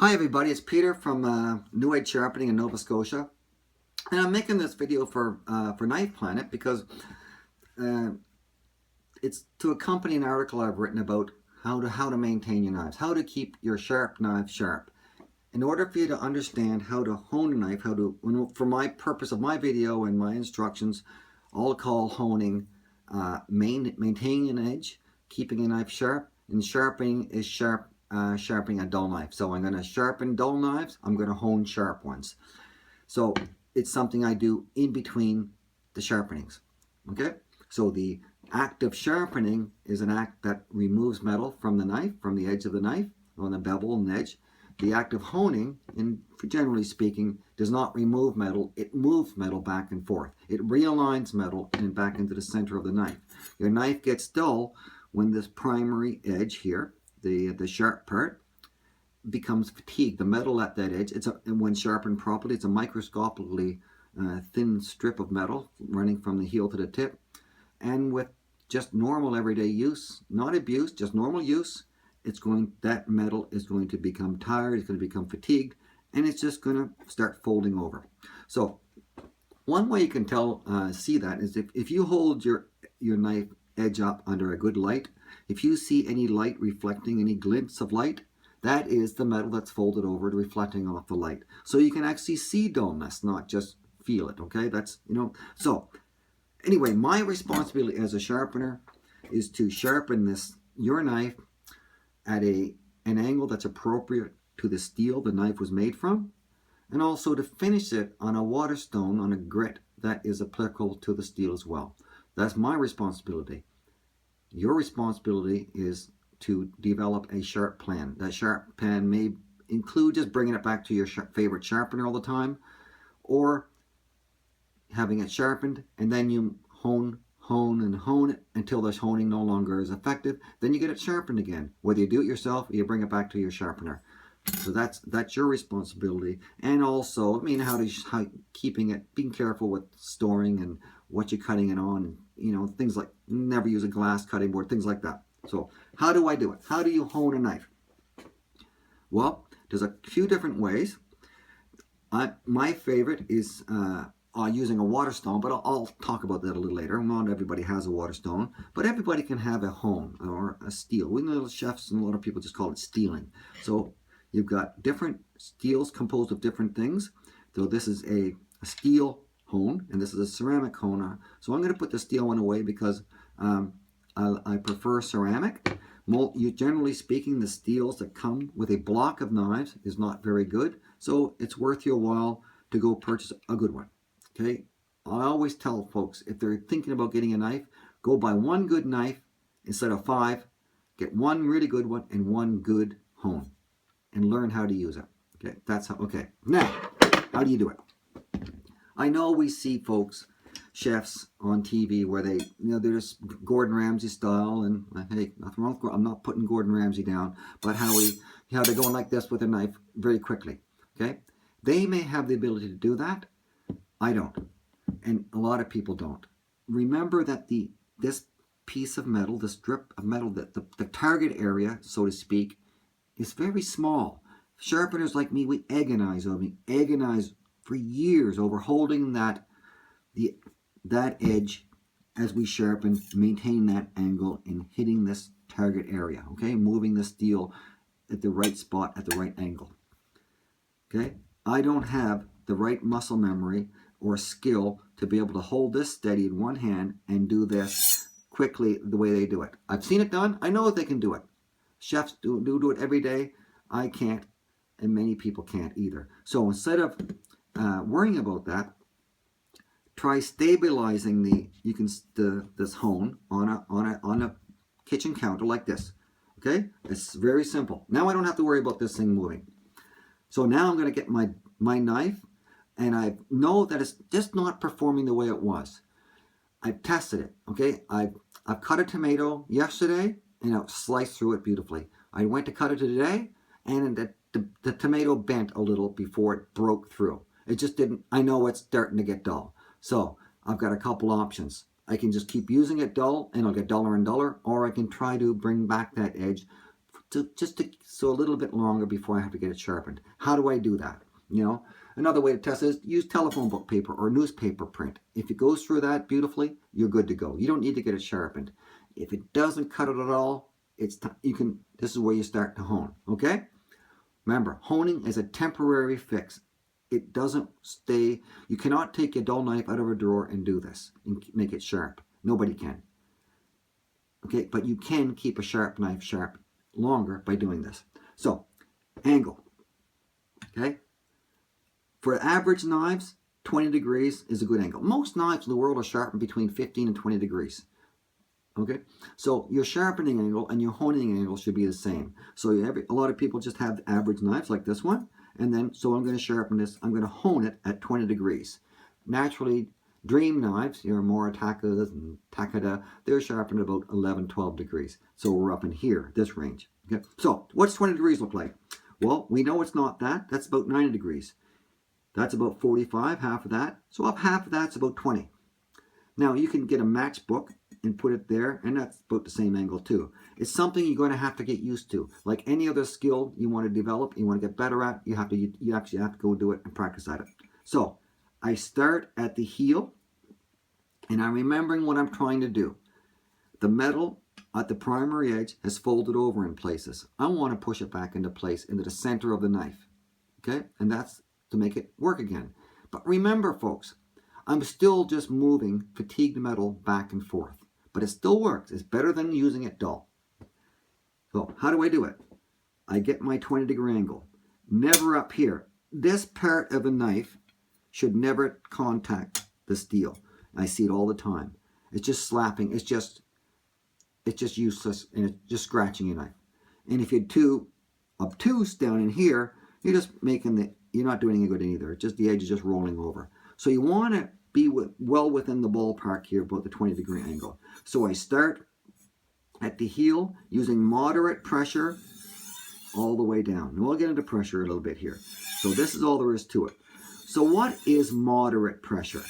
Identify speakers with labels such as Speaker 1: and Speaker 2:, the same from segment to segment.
Speaker 1: Hi everybody, it's Peter from New Age Sharpening in Nova Scotia, and I'm making this video for Knifeplanet because uh, it's to accompany an article I've written about how to maintain your knives, how to keep your sharp knives sharp. In order for you to understand how to hone a knife, for my purpose of my video and my instructions, I'll call honing maintaining an edge, keeping a knife sharp, and sharpening is sharpening a dull knife. So I'm going to sharpen dull knives, I'm going to hone sharp ones. So it's something I do in between the sharpenings. Okay? So the act of sharpening is an act that removes metal from the knife, from the edge of the knife, on the bevel and edge. The act of honing, and generally speaking, does not remove metal, it moves metal back and forth. It realigns metal and back into the center of the knife. Your knife gets dull when this primary edge here, the sharp part, becomes fatigued. The metal at that edge, when sharpened properly, it's a microscopically thin strip of metal running from the heel to the tip. And with just normal everyday use, not abuse, just normal use, that metal is going to become tired, it's going to become fatigued, and it's just going to start folding over. So one way you can see that is if you hold your knife edge up under a good light, if you see any light reflecting, any glints of light, that is the metal that's folded over, reflecting off the light. So you can actually see dullness, not just feel it, okay? So anyway, my responsibility as a sharpener is to sharpen your knife at an angle that's appropriate to the steel the knife was made from, and also to finish it on a waterstone, on a grit that is applicable to the steel as well. That's my responsibility. Your responsibility is to develop a sharp plan. That sharp plan may include just bringing it back to your favorite sharpener all the time, or having it sharpened and then you hone it until this honing no longer is effective. Then you get it sharpened again. Whether you do it yourself or you bring it back to your sharpener. So that's your responsibility. And also, how keeping it, being careful with storing and what you're cutting it on. Things like never use a glass cutting board, things like that. So how do I do it? How do you hone a knife? Well, there's a few different ways. My favorite is using a waterstone, but I'll talk about that a little later. Not everybody has a waterstone, but everybody can have a hone or a steel. We know chefs and a lot of people just call it steeling. So you've got different steels composed of different things. So this is a steel hone, and this is a ceramic hone. So I'm going to put the steel one away because I prefer ceramic. Generally speaking, the steels that come with a block of knives is not very good. So it's worth your while to go purchase a good one. Okay, I always tell folks, if they're thinking about getting a knife, go buy one good knife instead of 5. Get one really good one and one good hone, and learn how to use it. Okay, that's how. Okay, now, how do you do it? I know we see folks, chefs on TV, where they're just Gordon Ramsay style, and hey, nothing wrong with I'm not putting Gordon Ramsay down, but how they're going like this with a knife very quickly. Okay, they may have the ability to do that. I don't, and a lot of people don't. Remember that this piece of metal, this strip of metal, that the target area, so to speak, is very small. Sharpeners like me, we agonize for years over holding that edge as we sharpen, maintain that angle, and hitting this target area. Okay, moving the steel at the right spot at the right angle. Okay, I don't have the right muscle memory or skill to be able to hold this steady in one hand and do this quickly the way they do it. I've seen it done. I know that they can do it. Chefs do it every day. I can't, and many people can't either. So instead of worrying about that, try stabilizing this hone on a kitchen counter like this. Okay, it's very simple. Now I don't have to worry about this thing moving. So now I'm going to get my knife, and I know that it's just not performing the way it was. I've tested it. Okay, I've cut a tomato yesterday, and I sliced through it beautifully. I went to cut it today, and the tomato bent a little before it broke through. It just didn't. I know it's starting to get dull. So I've got a couple options. I can just keep using it dull, and it'll get duller and duller, or I can try to bring back that edge so a little bit longer before I have to get it sharpened. How do I do that? You know, another way to test is use telephone book paper or newspaper print. If it goes through that beautifully, you're good to go. You don't need to get it sharpened. If it doesn't cut it at all, this is where you start to hone, okay? Remember, honing is a temporary fix. It doesn't stay. You cannot take a dull knife out of a drawer and do this and make it sharp. Nobody can. Okay, but you can keep a sharp knife sharp longer by doing this. So, angle. Okay? For average knives, 20 degrees is a good angle. Most knives in the world are sharpened between 15 and 20 degrees. Okay? So your sharpening angle and your honing angle should be the same. So a lot of people just have average knives like this one. And then, so I'm going to sharpen this. I'm going to hone it at 20 degrees. Naturally, dream knives, your Moritakas and Takeda, they're sharpened about 11, 12 degrees. So we're up in here, this range. Okay? So what's 20 degrees look like? Well, we know it's not that. That's about 90 degrees. That's about 45, half of that. So up half of that's about 20. Now you can get a matchbook and put it there, and that's about the same angle too. It's something you're going to have to get used to. Like any other skill you want to develop, you want to get better at, you actually have to go do it and practice at it. So I start at the heel, and I'm remembering what I'm trying to do. The metal at the primary edge has folded over in places. I want to push it back into place, into the center of the knife. Okay, and that's to make it work again. But remember, folks, I'm still just moving fatigued metal back and forth. But it still works. It's better than using it dull. So how do I do it? I get my 20-degree angle. Never up here. This part of a knife should never contact the steel. I see it all the time. It's just slapping. It's just useless, and it's just scratching your knife. And if you're too obtuse down in here, you're just you're not doing any good either. It's just the edge is just rolling over. So you want to be well within the ballpark here about the 20-degree angle. So I start at the heel using moderate pressure all the way down. And we'll get into pressure a little bit here. So this is all there is to it. So what is moderate pressure?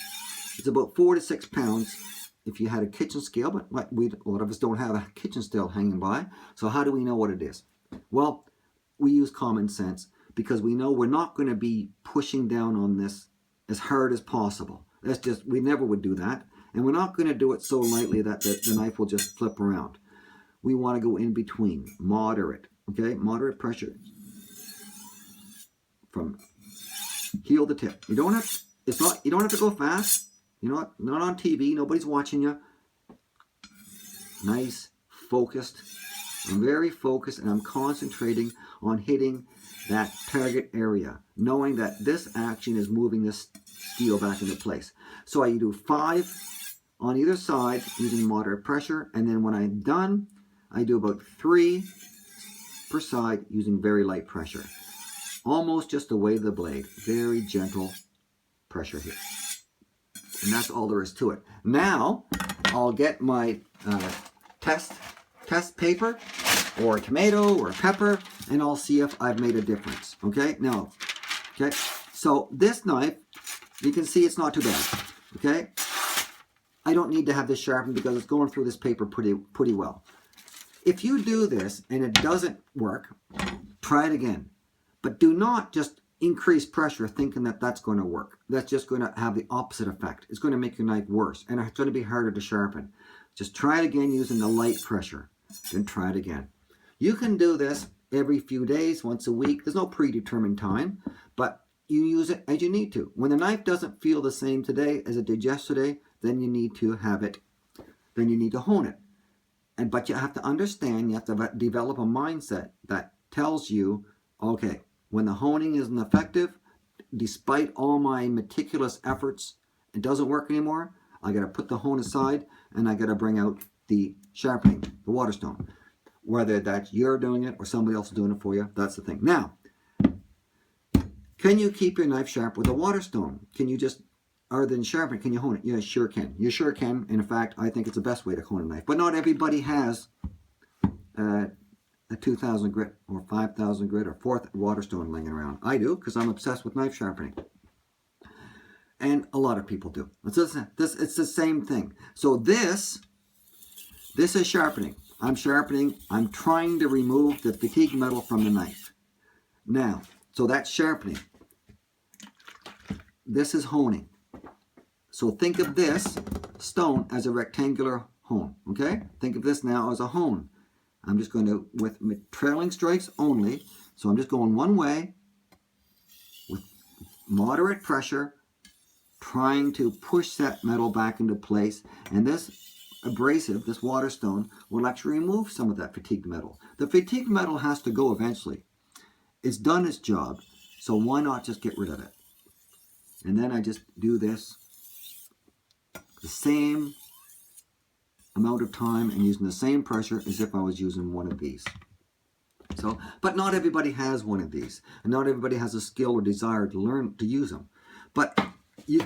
Speaker 1: It's about 4 to 6 pounds if you had a kitchen scale, but a lot of us don't have a kitchen scale hanging by. So how do we know what it is? Well, we use common sense because we know we're not going to be pushing down on this as hard as possible. That's just, we never would do that. And we're not going to do it so lightly that the knife will just flip around. We want to go in between, moderate, okay? Moderate pressure from heel to tip. You don't have, you don't have to go fast. You're not on TV, nobody's watching you. Nice, focused. I'm very focused and I'm concentrating on hitting that target area, knowing that this action is moving this steel back into place. So I do 5 on either side using moderate pressure, and then when I'm done, I do about 3 per side using very light pressure. Almost just a wave of the blade. Very gentle pressure here. And that's all there is to it. Now, I'll get my test paper, or a tomato, or a pepper, and I'll see if I've made a difference. Okay? Now, okay? So this knife, you can see it's not too bad. Okay? I don't need to have this sharpened because it's going through this paper pretty well. If you do this and it doesn't work, try it again. But do not just increase pressure thinking that that's going to work. That's just going to have the opposite effect. It's going to make your knife worse, and it's going to be harder to sharpen. Just try it again using the light pressure. Then try it again. You can do this every few days, once a week. There's no predetermined time, but you use it as you need to. When the knife doesn't feel the same today as it did yesterday, then you need to have it, then you need to hone it. But you have to understand, you have to develop a mindset that tells you, okay, when the honing isn't effective, despite all my meticulous efforts, it doesn't work anymore. I got to put the hone aside and I got to bring out the sharpening, the Waterstone. Whether that's you're doing it or somebody else is doing it for you, that's the thing. Now, can you keep your knife sharp with a Waterstone? Can you just, other than sharpen, can you hone it? Yeah, sure can. You sure can. And in fact, I think it's the best way to hone a knife. But not everybody has a 2,000 grit or 5,000 grit or 4th Waterstone laying around. I do, because I'm obsessed with knife sharpening. And a lot of people do. It's the same thing. So this is sharpening. I'm sharpening. I'm trying to remove the fatigue metal from the knife. Now, so that's sharpening. This is honing. So think of this stone as a rectangular hone, okay? Think of this now as a hone. I'm just going to, with trailing strikes only, so I'm just going one way with moderate pressure, trying to push that metal back into place. And this abrasive, this water stone, will actually remove some of that fatigued metal. The fatigued metal has to go eventually. It's done its job, so why not just get rid of it? And then I just do this the same amount of time and using the same pressure as if I was using one of these. So, but not everybody has one of these, and not everybody has a skill or desire to learn to use them. But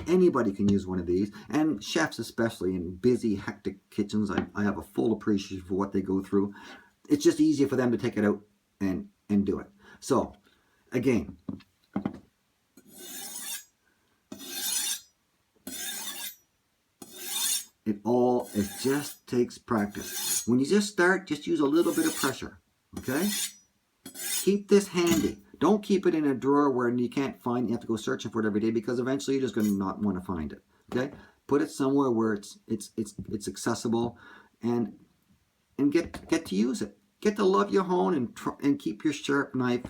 Speaker 1: anybody can use one of these, and chefs especially in busy, hectic kitchens. I have a full appreciation for what they go through. It's just easier for them to take it out and do it. So, again, it just takes practice. When you just start, just use a little bit of pressure, okay? Keep this handy. Don't keep it in a drawer where you can't find, you have to go searching for it every day, because eventually you're just going to not want to find it, okay? Put it somewhere where it's accessible, and get to use it. Get to love your hone and keep your sharp knife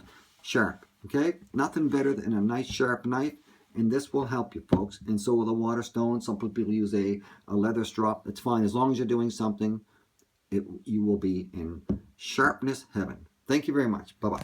Speaker 1: sharp, okay? Nothing better than a nice sharp knife. And this will help you, folks. And so will the water stone. Some people use a leather strop. It's fine. As long as you're doing something, you will be in sharpness heaven. Thank you very much. Bye-bye.